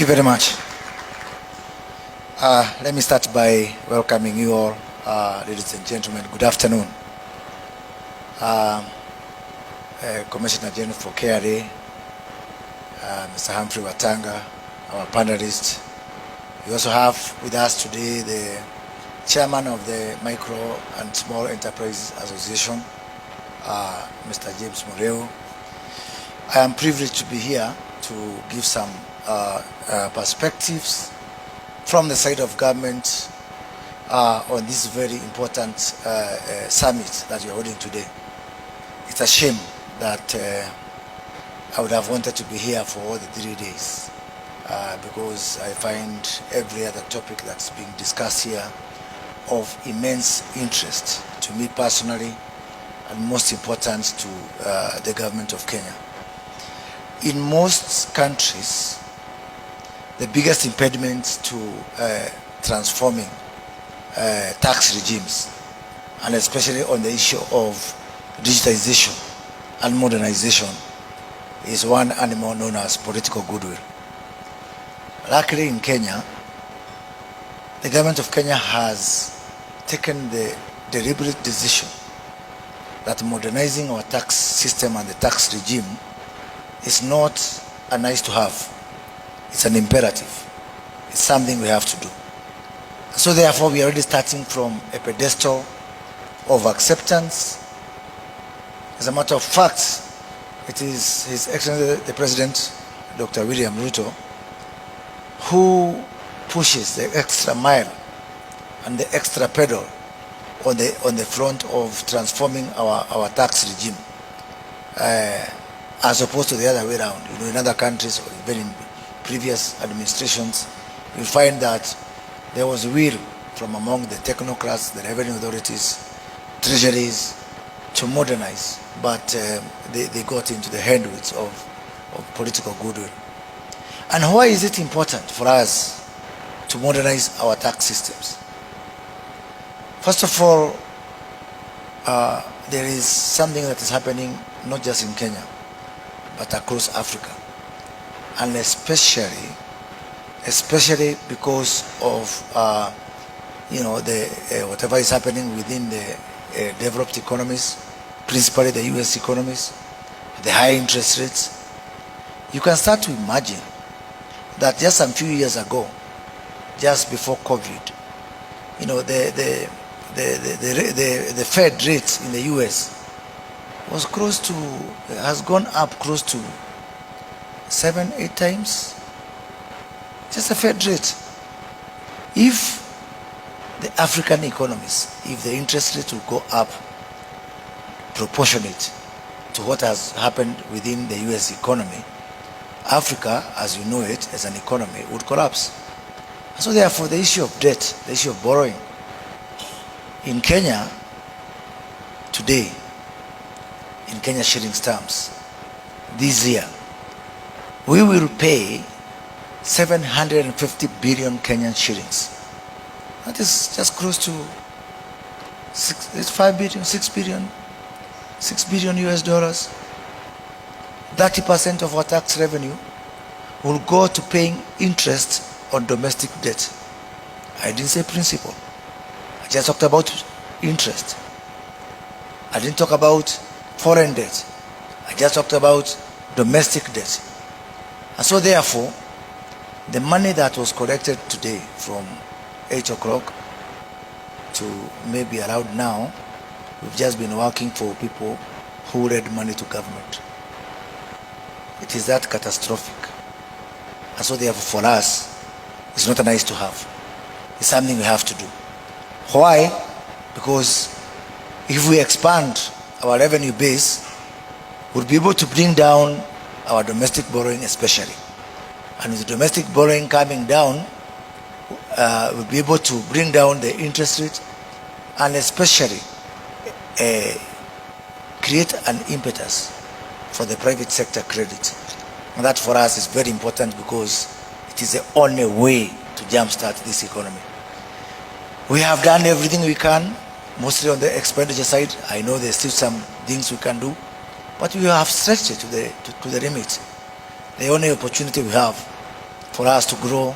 Thank you very much. Let me start by welcoming you all, ladies and gentlemen. Good afternoon. Commissioner General for KRA, Mr. Humphrey Watanga, our panelist. We also have with us today the chairman of the Micro and Small Enterprise Association, Mr. James Mureo. I am privileged to be here to give some perspectives from the side of government on this very important summit that we are holding today. It's a shame that I would have wanted to be here for all the 3 days because I find every other topic that's being discussed here of immense interest to me personally and most important to the government of Kenya. In most countries, the biggest impediment to transforming tax regimes, and especially on the issue of digitization and modernization, is one animal known as political goodwill. Luckily in Kenya, the government of Kenya has taken the deliberate decision that modernizing our tax system and the tax regime is not a nice to have. It's an imperative. It's something we have to do. So therefore, we are already starting from a pedestal of acceptance. As a matter of fact, it is His Excellency the President, Dr. William Ruto, who pushes the extra mile and the extra pedal on the front of transforming our tax regime, as opposed to the other way around. You know, in other countries, or even in previous administrations, you find that there was will from among the technocrats, the revenue authorities, treasuries, to modernize, but they got into the handwits of political goodwill. And why is it important for us to modernize our tax systems? First of all, there is something that is happening not just in Kenya, but across Africa, and especially because of whatever is happening within the developed economies, principally the US economies, the high interest rates. You can start to imagine that just a few years ago, just before COVID, you know, the Fed rate in the US was has gone up close to 7-8 times. Just a Fed rate. If the African economies, if the interest rate will go up proportionate to what has happened within the US economy, Africa, as you know it, as an economy, would collapse. So therefore, the issue of debt, the issue of borrowing, in Kenya today, in Kenya shillings terms, this year, we will pay 750 billion Kenyan shillings. That is just close to 6 billion US dollars. 30% of our tax revenue will go to paying interest on domestic debt. I didn't say principal. I just talked about interest. I didn't talk about foreign debt. I just talked about domestic debt. And so therefore, the money that was collected today from 8 o'clock to maybe around now, we've just been working for people who lend money to government. It is that catastrophic. And so therefore for us, it's not a nice to have. It's something we have to do. Why? Because if we expand our revenue base, we'll be able to bring down our domestic borrowing especially. And with the domestic borrowing coming down, we'll be able to bring down the interest rate and especially create an impetus for the private sector credit. And that for us is very important because it is the only way to jumpstart this economy. We have done everything we can, mostly on the expenditure side. I know there's still some things we can do, but we have stretched it to the limit. The only opportunity we have for us to grow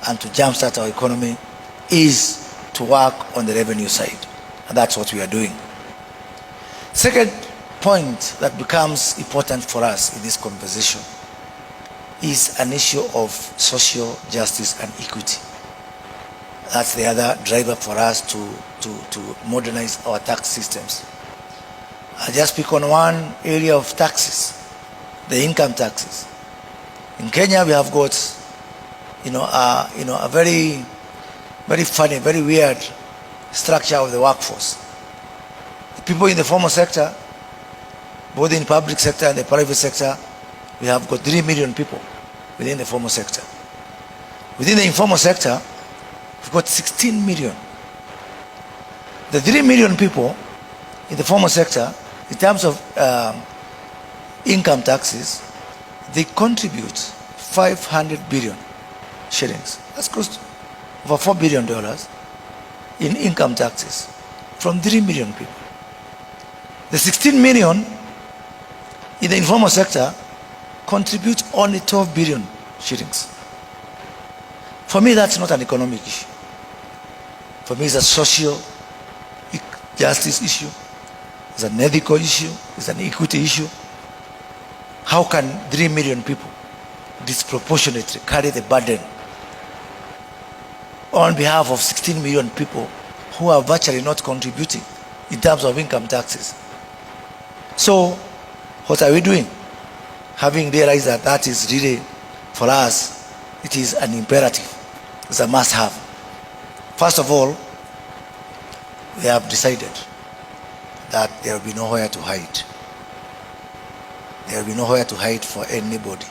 and to jumpstart our economy is to work on the revenue side. And that's what we are doing. Second point that becomes important for us in this conversation is an issue of social justice and equity. That's the other driver for us to modernize our tax systems. I just pick on one area of taxes, the income taxes. In Kenya, we have got, a very, very funny, very weird structure of the workforce. The people in the formal sector, both in public sector and the private sector, we have got 3 million people within the formal sector. Within the informal sector, we've got 16 million. The 3 million people in the formal sector, in terms of income taxes, they contribute 500 billion shillings. That's close to over $4 billion in income taxes from 3 million people. The 16 million in the informal sector contribute only 12 billion shillings. For me, that's not an economic issue. For me, it's a social justice issue. It's an ethical issue. It's an equity issue. How can 3 million people disproportionately carry the burden on behalf of 16 million people who are virtually not contributing in terms of income taxes? So, what are we doing? Having realized that that is really, for us, it is an imperative. It's a must-have. First of all, we have decided that there will be nowhere to hide. There will be nowhere to hide for anybody,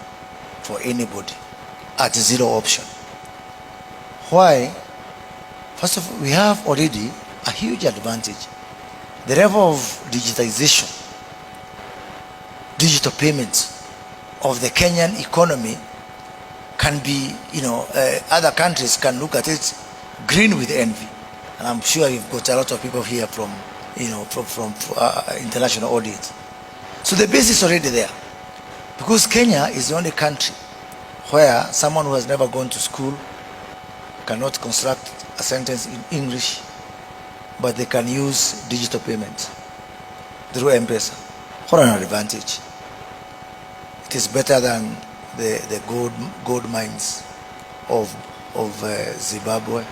at zero option. Why? First of all, we have already a huge advantage. The level of digitization, digital payments of the Kenyan economy can be, other countries can look at it green with envy. And I'm sure you've got a lot of people here from international audience. So the base is already there. Because Kenya is the only country where someone who has never gone to school cannot construct a sentence in English, but they can use digital payments through M-Pesa. What an advantage. It is better than the gold mines of Zimbabwe.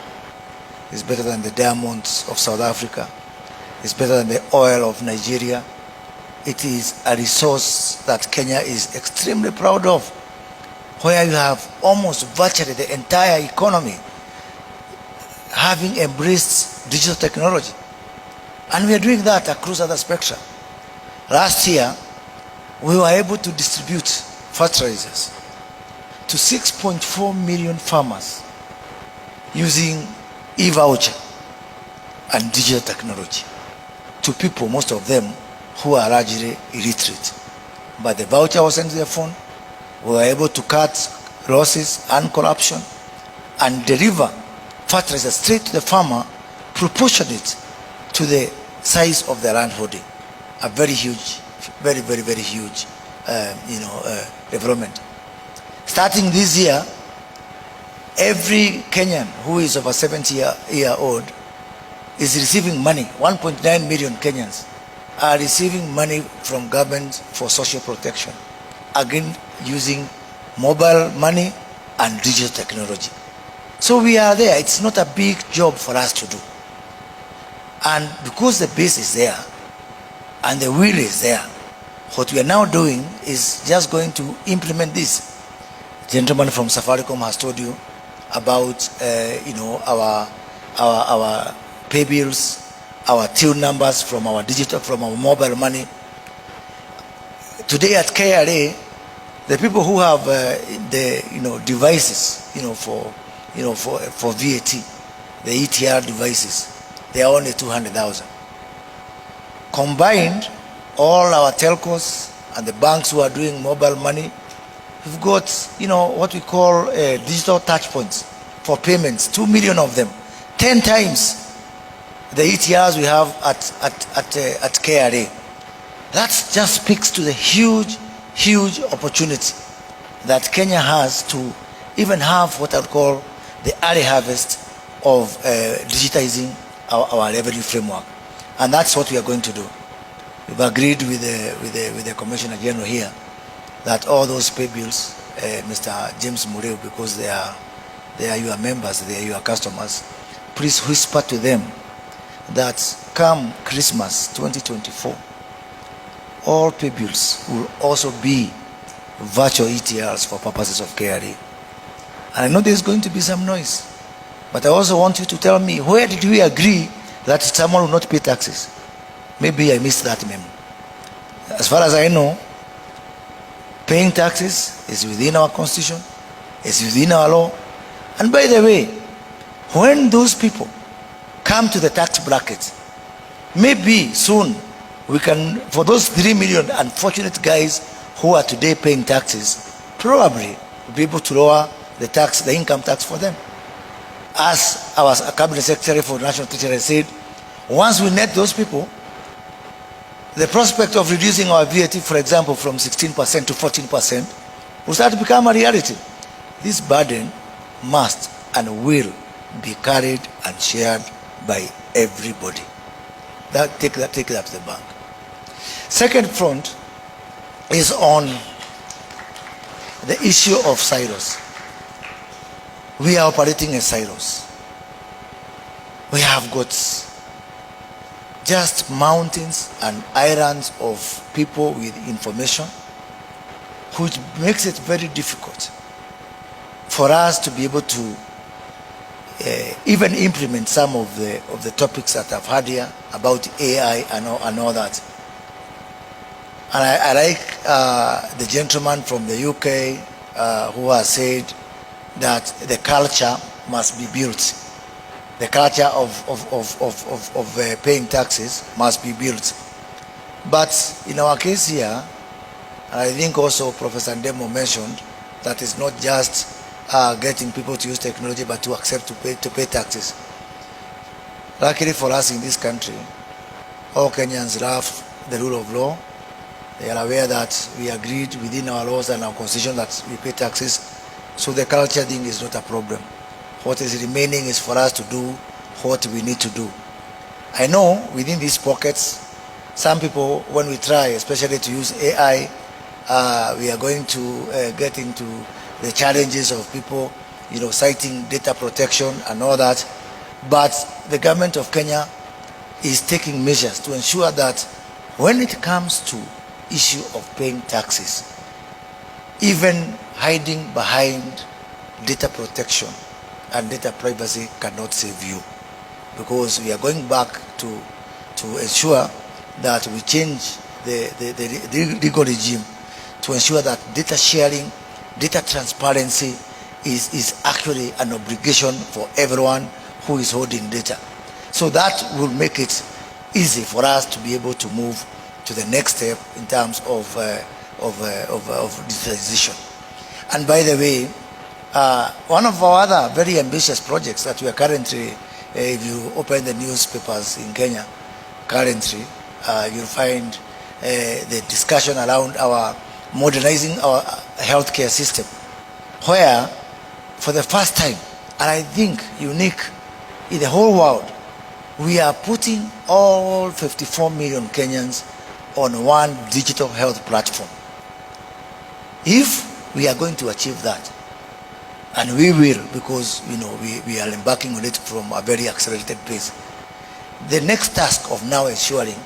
It's better than the diamonds of South Africa. It's better than the oil of Nigeria. It is a resource that Kenya is extremely proud of, where you have almost virtually the entire economy having embraced digital technology. And we are doing that across other spectra. Last year, we were able to distribute fertilizers to 6.4 million farmers using e-voucher and digital technology, to people, most of them, who are largely illiterate. But the voucher was sent to their phone. We were able to cut losses and corruption and deliver fertilizer straight to the farmer, proportionate to the size of the land holding. A very huge, very, very, very huge, development. Starting this year, every Kenyan who is over 70 year old is receiving money. 1.9 million Kenyans are receiving money from government for social protection, again using mobile money and digital technology. So we are there. It's not a big job for us to do. And because the base is there and the will is there, what we are now doing is just going to implement this. The gentleman from Safaricom has told you about our pay bills, our till numbers from our digital, from our mobile money. Today at KRA, the people who have the devices for VAT, the ETR devices, they are only 200,000. Combined, all our telcos and the banks who are doing mobile money, we've got what we call digital touch points for payments, 2 million of them, 10 times the ETRs we have at KRA. That just speaks to the huge opportunity that Kenya has to even have what I would call the early harvest of digitizing our revenue framework. And that's what we are going to do. We've agreed with the Commissioner General here that all those pay bills, Mr. James Mureo, because they are your members, they are your customers, please whisper to them that come Christmas 2024, all pay bills will also be virtual ETRs for purposes of KRA. And I know there's going to be some noise, but I also want you to tell me, where did we agree that someone will not pay taxes? Maybe I missed that memo. As far as I know, paying taxes is within our constitution, is within our law. And by the way, when those people come to the tax bracket, maybe soon we can, for those 3 million unfortunate guys who are today paying taxes, probably we'll be able to lower the income tax for them. As our Cabinet Secretary for National Treasury said, once we net those people, the prospect of reducing our VAT, for example, from 16% to 14% will start to become a reality. This burden must and will be carried and shared by everybody. Take that to the bank. Second front is on the issue of silos. We are operating in silos. We have got just mountains and islands of people with information, which makes it very difficult for us to be able to even implement some of the topics that I've had here about AI and all that. And I like the gentleman from the UK who has said that the culture must be built. The culture of paying taxes must be built. But in our case here, and I think also Professor Ndemo mentioned that it's not just getting people to use technology, but to accept to pay taxes. Luckily for us in this country, all Kenyans love the rule of law. They are aware that we agreed within our laws and our constitution that we pay taxes. So the culture thing is not a problem. What is remaining is for us to do what we need to do. I know within these pockets, some people, when we try, especially to use AI, we are going to get into the challenges of people, citing data protection and all that. But the government of Kenya is taking measures to ensure that when it comes to issue of paying taxes, even hiding behind data protection and data privacy cannot save you, because we are going back to ensure that we change the legal regime to ensure that data sharing, data transparency is actually an obligation for everyone who is holding data. So that will make it easy for us to be able to move to the next step in terms of digitalization. And by the way, one of our other very ambitious projects that we are currently, if you open the newspapers in Kenya, currently you'll find the discussion around our modernizing our healthcare system, where for the first time, and I think unique in the whole world, we are putting all 54 million Kenyans on one digital health platform. If we are going to achieve that, and we will, because we are embarking on it from a very accelerated pace, the next task of now ensuring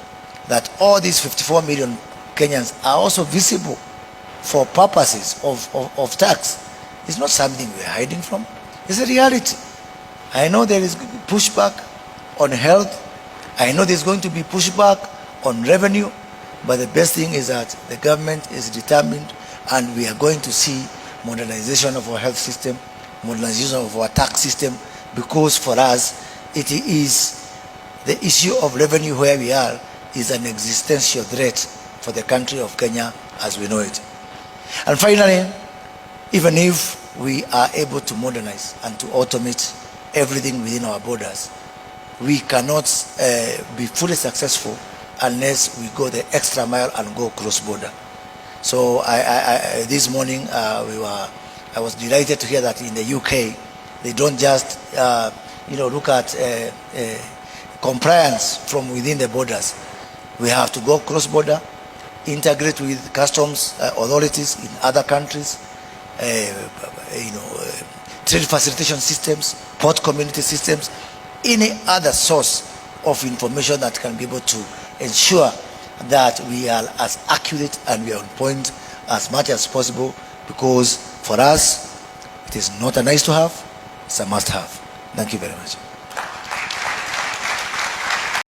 that all these 54 million Kenyans are also visible for purposes of tax is not something we are hiding from. It's a reality. I know there is pushback on health. I know there's going to be pushback on revenue, but the best thing is that the government is determined, and we are going to see modernization of our health system, modernization of our tax system, because for us, it is the issue of revenue where we are is an existential threat for the country of Kenya as we know it. And finally, even if we are able to modernize and to automate everything within our borders, we cannot be fully successful unless we go the extra mile and go cross-border. So this morning we were I was delighted to hear that in the UK, they don't just look at compliance from within the borders. We have to go cross-border, integrate with customs authorities in other countries, trade facilitation systems, port community systems, any other source of information that can be able to ensure that we are as accurate and we are on point as much as possible, because for us, it is not a nice to have, it's a must have. Thank you very much.